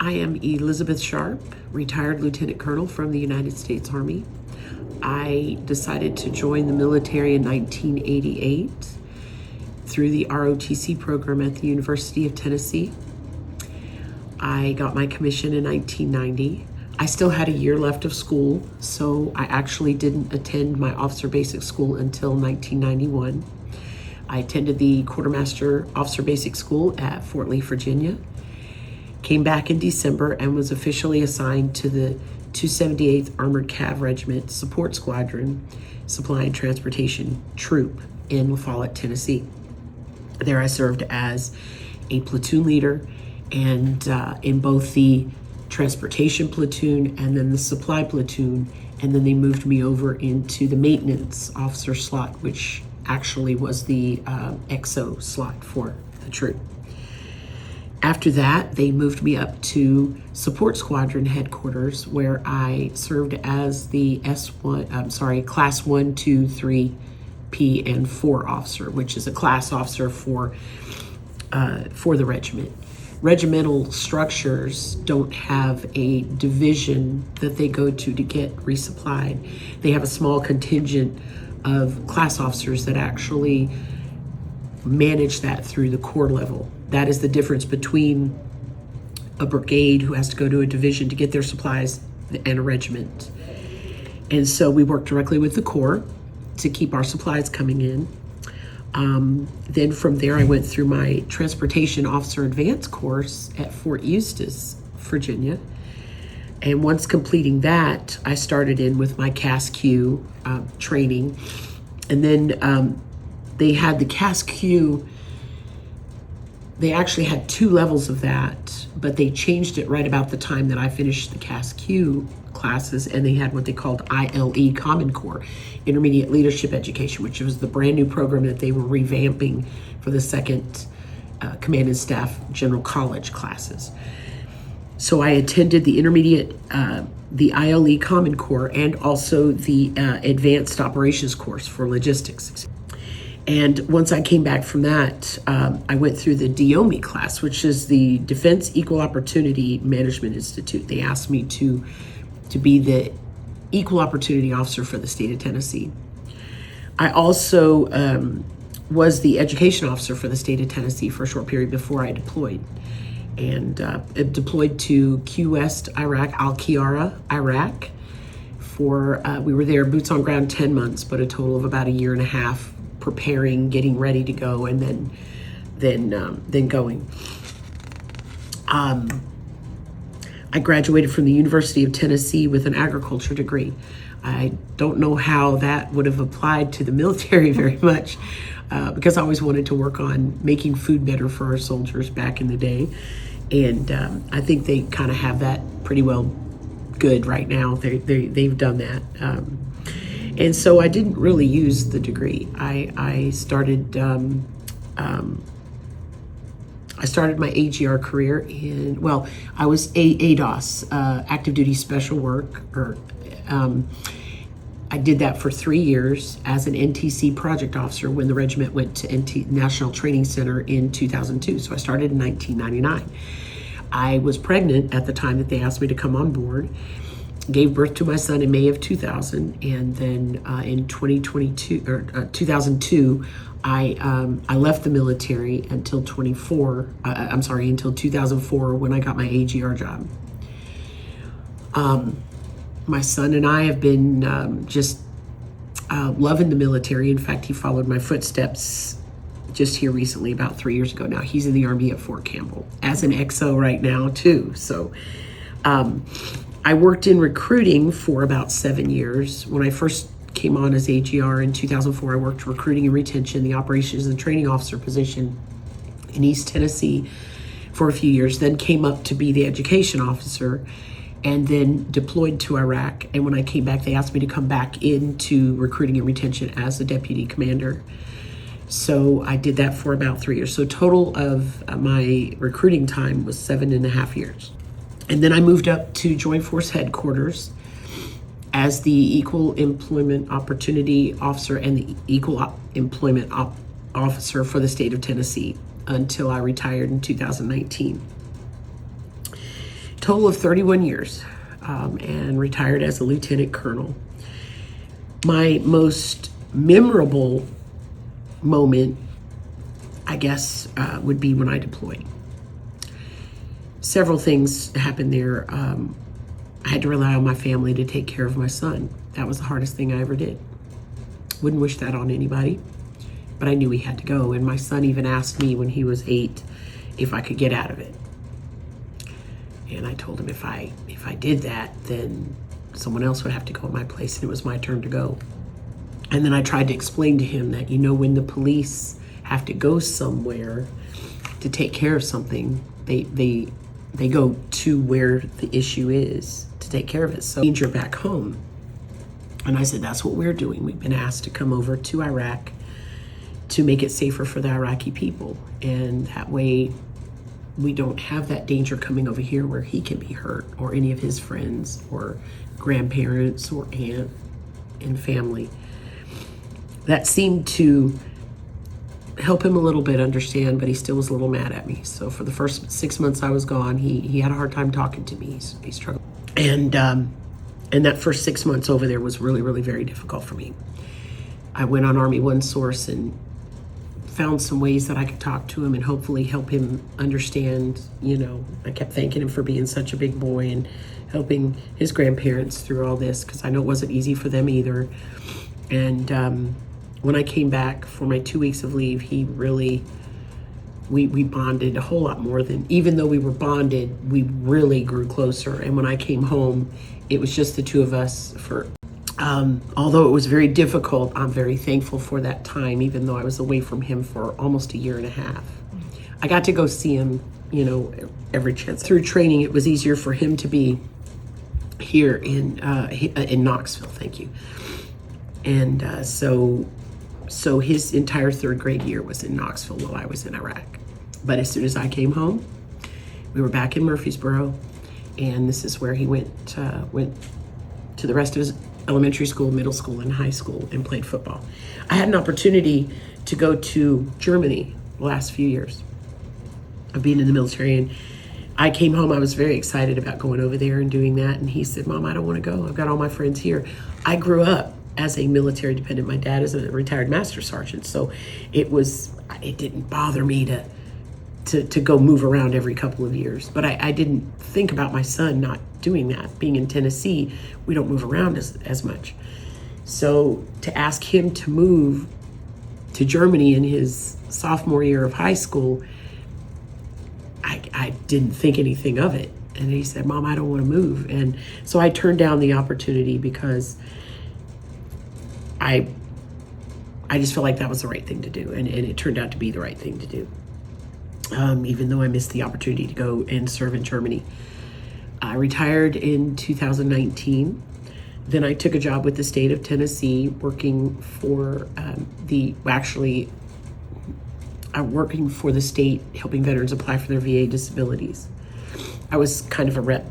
I am Elizabeth Sharp, retired Lieutenant Colonel from the United States Army. I decided to join the military in 1988 through the ROTC program at the University of Tennessee. I got my commission in 1990. I still had a year left of school, so I actually didn't attend my officer basic school until 1991. I attended the Quartermaster Officer Basic School at Fort Lee, Virginia. Came back in December and was officially assigned to the 278th Armored Cav Regiment Support Squadron Supply and Transportation Troop in La Follette, Tennessee. There I served as a platoon leader and in both the transportation platoon and then the supply platoon, and then they moved me over into the maintenance officer slot, which actually was the XO slot for the troop. After that, they moved me up to Support Squadron headquarters, where I served as the Class 1, 2, 3, P, and 4 officer, which is a class officer for the regiment. Regimental structures don't have a division that they go to get resupplied. They have a small contingent of class officers that actually manage that through the corps level. That is the difference between a brigade who has to go to a division to get their supplies and a regiment. And so we work directly with the corps to keep our supplies coming in. Then from there, I went through my transportation officer advanced course at Fort Eustis, Virginia. And once completing that, I started in with my CAS-Q training. And then they had the CAS-Q. They actually had 2 levels of that, but they changed it right about the time that I finished the CAS-Q classes, and they had what they called ILE, Common Core, Intermediate Leadership Education, which was the brand new program that they were revamping for the second Command and Staff General College classes. So I attended the intermediate, the ILE Common Core, and also the Advanced Operations course for logistics. And once I came back from that, I went through the DOMI class, which is the Defense Equal Opportunity Management Institute. They asked me to be the Equal Opportunity Officer for the state of Tennessee. I also was the Education Officer for the state of Tennessee for a short period before I deployed. And deployed to Q West, Iraq, Al-Khiara, Iraq. We were there boots on ground 10 months, but a total of about a year and a half, preparing, getting ready to go, and then going. I graduated from the University of Tennessee with an agriculture degree. I don't know how that would have applied to the military very much, because I always wanted to work on making food better for our soldiers back in the day. And I think they kind of have that pretty well good right now. They've done that. And so I didn't really use the degree. I started my AGR career I was ADOS, Active Duty Special Work, I did that for 3 years as an NTC project officer when the regiment went to National Training Center in 2002. So I started in 1999. I was pregnant at the time that they asked me to come on board. Gave birth to my son in May of 2000, and then in 2002, I left the military until 2004 when I got my AGR job. My son and I have been just loving the military. In fact, he followed my footsteps just here recently, about 3 years ago now. He's in the Army at Fort Campbell as an XO right now too. So I worked in recruiting for about 7 years. When I first came on as AGR in 2004, I worked recruiting and retention, the operations and training officer position in East Tennessee for a few years, then came up to be the education officer, and then deployed to Iraq. And when I came back, they asked me to come back into recruiting and retention as a deputy commander. So I did that for about 3 years. So total of my recruiting time was 7.5 years. And then I moved up to Joint Force Headquarters as the Equal Employment Opportunity Officer and the Equal Employment Officer for the state of Tennessee until I retired in 2019. total of 31 years, and retired as a lieutenant colonel. My most memorable moment, I guess, would be when I deployed. Several things happened there. I had to rely on my family to take care of my son. That was the hardest thing I ever did. Wouldn't wish that on anybody, but I knew he had to go. And my son even asked me when he was 8 if I could get out of it. And I told him if I did that, then someone else would have to go in my place, and it was my turn to go. And then I tried to explain to him that, when the police have to go somewhere to take care of something, they go to where the issue is to take care of it. So danger back home. And I said, that's what we're doing. We've been asked to come over to Iraq to make it safer for the Iraqi people. And that way we don't have that danger coming over here where he can be hurt, or any of his friends or grandparents or aunt and family. That seemed to help him a little bit understand, but he still was a little mad at me. So for the first 6 months I was gone, he had a hard time talking to me. He struggled. And that first 6 months over there was really, really very difficult for me. I went on Army One Source and found some ways that I could talk to him and hopefully help him understand. I kept thanking him for being such a big boy and helping his grandparents through all this, because I know it wasn't easy for them either. And when I came back for my 2 weeks of leave, he really, we bonded a whole lot more than, even though we were bonded, we really grew closer. And when I came home, it was just the two of us. Although it was very difficult, I'm very thankful for that time, even though I was away from him for almost a year and a half. I got to go see him, every chance. Through training, it was easier for him to be here in Knoxville. Thank you. And so his entire third grade year was in Knoxville while I was in Iraq. But as soon as I came home, we were back in Murfreesboro, and this is where he went to the rest of his elementary school, middle school, and high school, and played football. I had an opportunity to go to Germany the last few years of being in the military, and I came home. I was very excited about going over there and doing that, and he said, Mom, I don't want to go. I've got all my friends here. I grew up as a military dependent. My dad is a retired master sergeant, so it didn't bother me to go move around every couple of years. But I didn't think about my son not doing that. Being in Tennessee, we don't move around as much. So to ask him to move to Germany in his sophomore year of high school, I didn't think anything of it. And he said, Mom, I don't want to move. And so I turned down the opportunity because I just felt like that was the right thing to do, and it turned out to be the right thing to do, even though I missed the opportunity to go and serve in Germany. I retired in 2019. Then I took a job with the state of Tennessee, working for working for the state, helping veterans apply for their VA disabilities. I was kind of a rep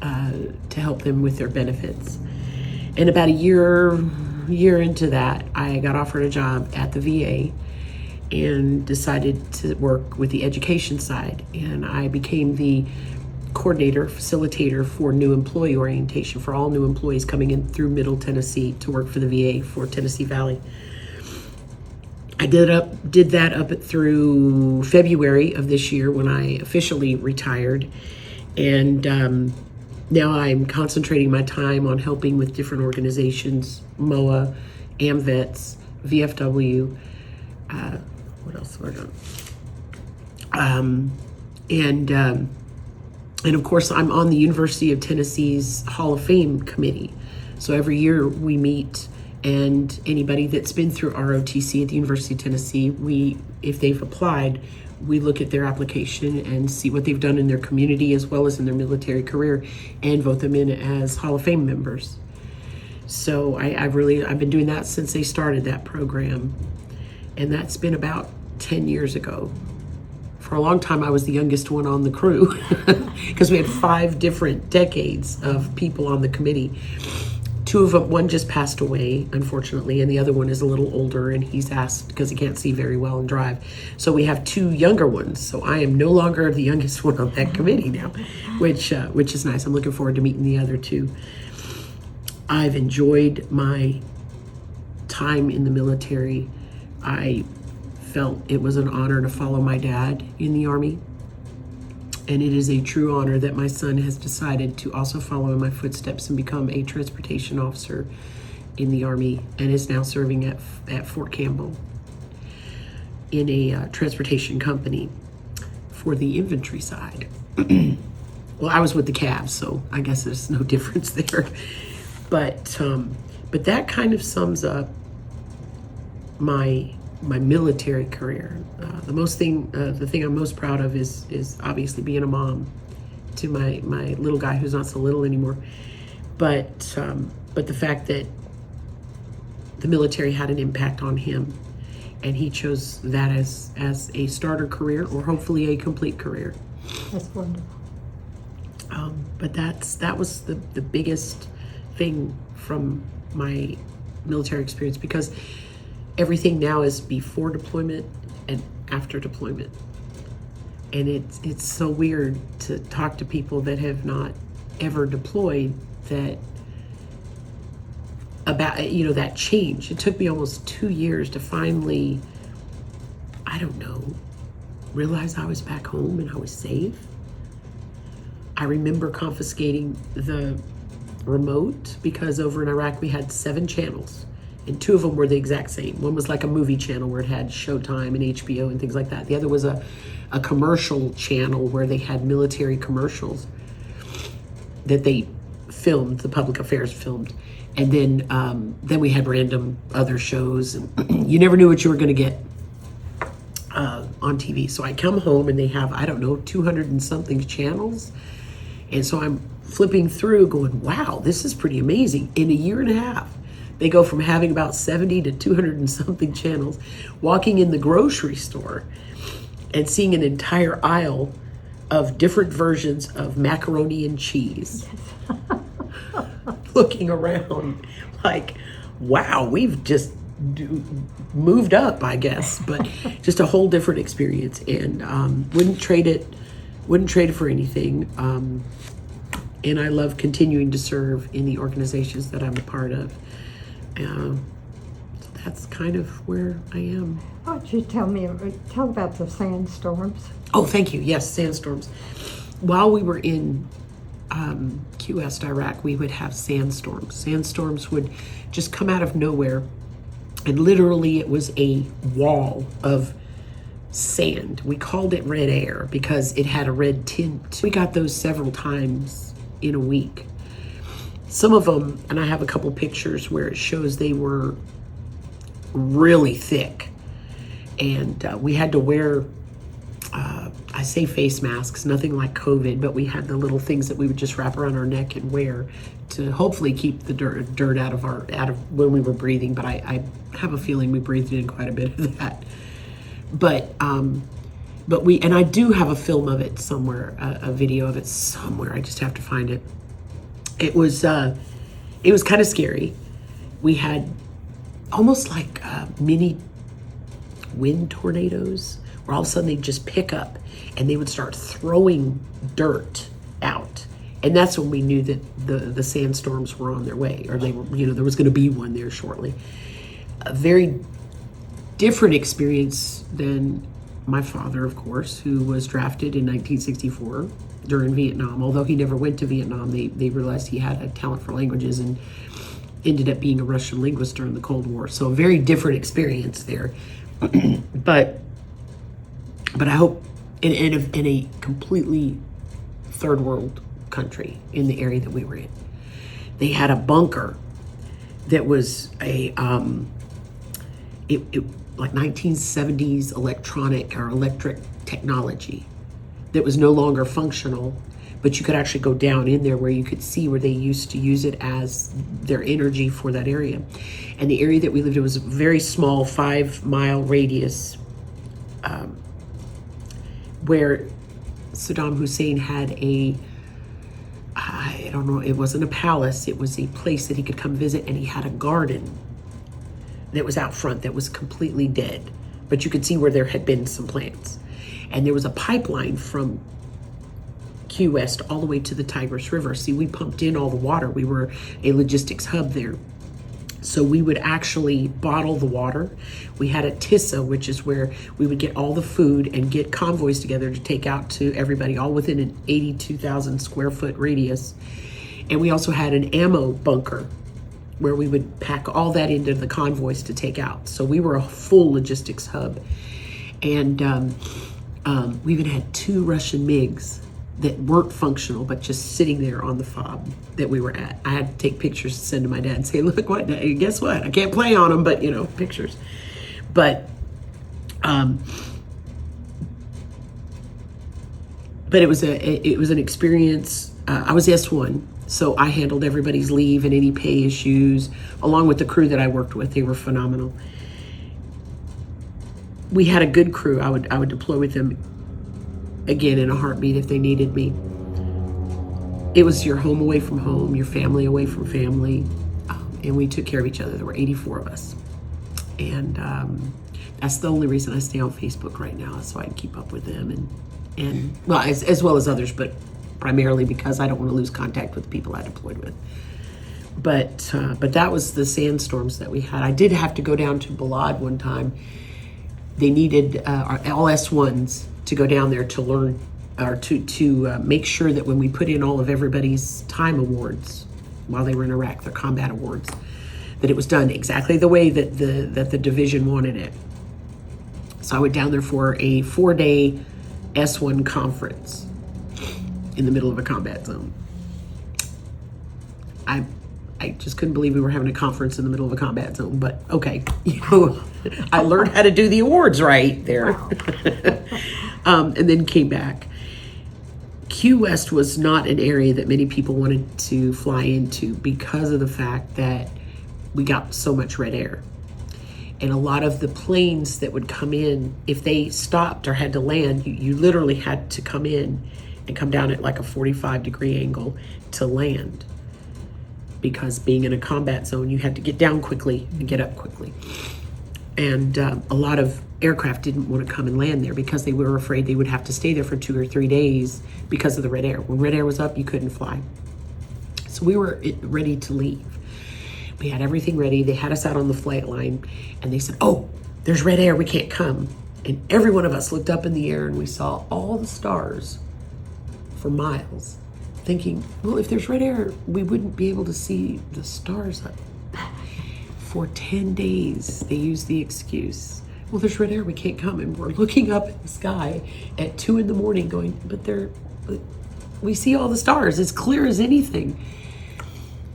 to help them with their benefits. And about a year into that, I got offered a job at the VA and decided to work with the education side. And I became the coordinator, facilitator for new employee orientation for all new employees coming in through Middle Tennessee to work for the VA for Tennessee Valley. I did that up through February of this year when I officially retired. And now I'm concentrating my time on helping with different organizations, MOA, AMVETS, VFW, what else have I done? And of course, I'm on the University of Tennessee's Hall of Fame committee. So every year we meet, and anybody that's been through ROTC at the University of Tennessee, if they've applied, we look at their application and see what they've done in their community as well as in their military career, and vote them in as Hall of Fame members. So I've been doing that since they started that program, and that's been about 10 years ago. For a long time, I was the youngest one on the crew because we had 5 different decades of people on the committee. Two of them, one just passed away, unfortunately, and the other one is a little older, and he's asked because he can't see very well and drive. So we have two younger ones. So I am no longer the youngest one on that committee now, which is nice. I'm looking forward to meeting the other two. I've enjoyed my time in the military. I felt it was an honor to follow my dad in the Army. And it is a true honor that my son has decided to also follow in my footsteps and become a transportation officer in the Army, and is now serving at Fort Campbell in a transportation company for the infantry side. Well, I was with the Cavs, so I guess there's no difference there. But that kind of sums up my military career. The thing I'm most proud of is obviously being a mom to my little guy, who's not so little anymore. But the fact that the military had an impact on him, and he chose that as a starter career, or hopefully a complete career. That's wonderful. But that was the biggest thing from my military experience, because everything now is before deployment and after deployment. And it's so weird to talk to people that have not ever deployed about that change. It took me almost 2 years to finally, I don't know, realize I was back home and I was safe. I remember confiscating the remote because over in Iraq we had 7 channels. And 2 of them were the exact same. One was like a movie channel where it had Showtime and HBO and things like that. The other was a commercial channel where they had military commercials that they filmed, the public affairs filmed. And then we had random other shows, and you never knew what you were going to get on TV. So I come home and they have, I don't know, 200 and something channels. And so I'm flipping through going, wow, this is pretty amazing. In a year and a half, they go from having about 70 to 200 and something channels, walking in the grocery store and seeing an entire aisle of different versions of macaroni and cheese. Looking around like, wow, we've just moved up, I guess, but just a whole different experience, and wouldn't trade it for anything. And I love continuing to serve in the organizations that I'm a part of. So that's kind of where I am. Why don't you tell about the sandstorms? Oh, thank you. Yes, sandstorms. While we were in QS Iraq, we would have sandstorms. Sandstorms would just come out of nowhere, and literally it was a wall of sand. We called it red air because it had a red tint. We got those several times in a week. Some of them, and I have a couple pictures where it shows they were really thick, and we had to wear I say face masks, nothing like COVID, but we had the little things that we would just wrap around our neck and wear to hopefully keep the dirt out of when we were breathing. But I have a feeling we breathed in quite a bit of that. But I do have a film of it somewhere, a video of it somewhere. I just have to find it. It was kind of scary. We had almost like mini wind tornadoes, where all of a sudden they'd just pick up and they would start throwing dirt out. And that's when we knew that the sandstorms were on their way, or they were, there was going to be one there shortly. A very different experience than my father, of course, who was drafted in 1964 during Vietnam. Although he never went to Vietnam, they realized he had a talent for languages and ended up being a Russian linguist during the Cold War. So a very different experience there. But I hope in a completely third world country, in the area that we were in, they had a bunker that was like 1970s electric technology that was no longer functional, but you could actually go down in there where you could see where they used to use it as their energy for that area. And the area that we lived in was a very small 5-mile radius, where Saddam Hussein had I don't know, it wasn't a palace, it was a place that he could come visit, and he had a garden that was out front that was completely dead, but you could see where there had been some plants. And there was a pipeline from Key West all the way to the Tigris River. See, we pumped in all the water. We were a logistics hub there. So we would actually bottle the water. We had a TISA, which is where we would get all the food and get convoys together to take out to everybody, all within an 82,000 square foot radius. And we also had an ammo bunker where we would pack all that into the convoys to take out. So we were a full logistics hub. And we even had 2 Russian MiGs that weren't functional, but just sitting there on the fob that we were at. I had to take pictures to send to my dad and say, look what, guess what? I can't play on them, but you know, pictures. But it was an experience. I was S1, so I handled everybody's leave and any pay issues, along with the crew that I worked with. They were phenomenal. We had a good crew. I would deploy with them again in a heartbeat if they needed me. It was your home away from home, your family away from family, and we took care of each other. There were 84 of us, and that's the only reason I stay on Facebook right now, is so I can keep up with them and well, as well as others, but primarily because I don't want to lose contact with the people I deployed with. But that was the sandstorms that we had. I did have to go down to Balad one time. They needed our LS1s to go down there to learn, or to make sure that when we put in all of everybody's time awards while they were in Iraq, their combat awards, that it was done exactly the way that the division wanted it. So I went down there for a 4-day S1 conference in the middle of a combat zone. I just couldn't believe we were having a conference in the middle of a combat zone, but okay, you know, I learned how to do the awards right there. Wow. And then came back. Key West was not an area that many people wanted to fly into because of the fact that we got so much red air. And a lot of the planes that would come in, if they stopped or had to land, you literally had to come in and come down at like a 45-degree angle to land. Because being in a combat zone, you had to get down quickly and get up quickly. And a lot of aircraft didn't want to come and land there because they were afraid they would have to stay there for 2 or 3 days because of the red air. When red air was up, you couldn't fly. So we were ready to leave. We had everything ready. They had us out on the flight line and they said, oh, there's red air, we can't come. And every one of us looked up in the air and we saw all the stars for miles, thinking, well, if there's red air, we wouldn't be able to see the stars up. For 10 days, they used the excuse, well, there's red air, we can't come. And we're looking up at the sky at 2 a.m. going, but we see all the stars, as clear as anything.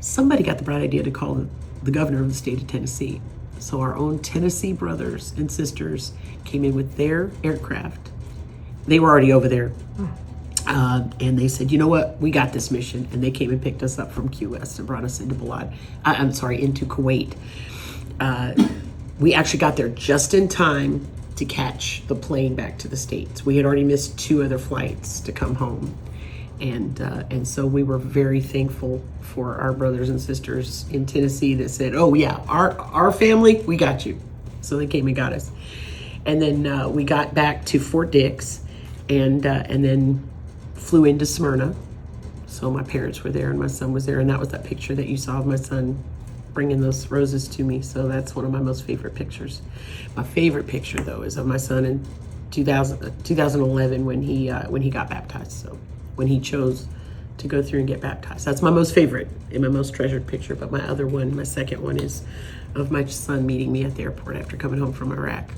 Somebody got the bright idea to call the governor of the state of Tennessee. So our own Tennessee brothers and sisters came in with their aircraft. They were already over there. And they said, you know what, we got this mission. And they came and picked us up from Key West and brought us into into Kuwait. We actually got there just in time to catch the plane back to the States. We had already missed 2 other flights to come home. And so we were very thankful for our brothers and sisters in Tennessee that said, oh yeah, our family, we got you. So they came and got us. And then we got back to Fort Dix and then flew into Smyrna. So my parents were there and my son was there. And that was that picture that you saw of my son bringing those roses to me. So that's one of my most favorite pictures. My favorite picture though is of my son in 2011 when he got baptized. So when he chose to go through and get baptized. That's my most favorite and my most treasured picture. But my second one is of my son meeting me at the airport after coming home from Iraq.